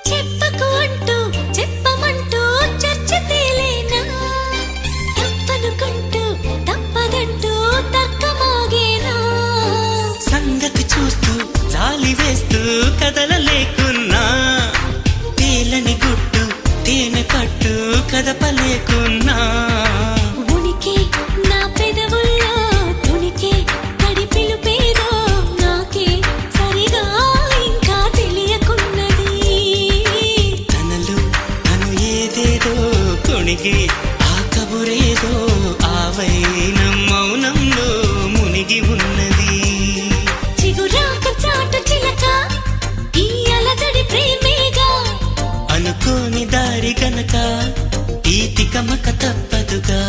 చెప్పకు అంటూ చెప్పమంటూ చర్చ తేలేనా తప్పనుకుంటూ తప్పదంటూ తక్కమాగేనా సంగతి చూస్తూ జాలి వేస్తూ కదలలేకున్నా తేలని గుట్టు తేనె పట్టు కదపలేకున్నా ఉనికి నా పెదవుల్లో తునికి తడి పిలుపేదో నాకే సరిగా ఇంకా తెలియకున్నది తనలు తను ఏదేదో కొణిగి ఆ కబురేదో ఆ వైనం మౌనంలో మునిగి ఉన్నది చిగురాక చాటు చిలక ఈ అలజడి ప్రేమేగా అనుకోని దారి గనక ఈ తికమక తప్పదుగా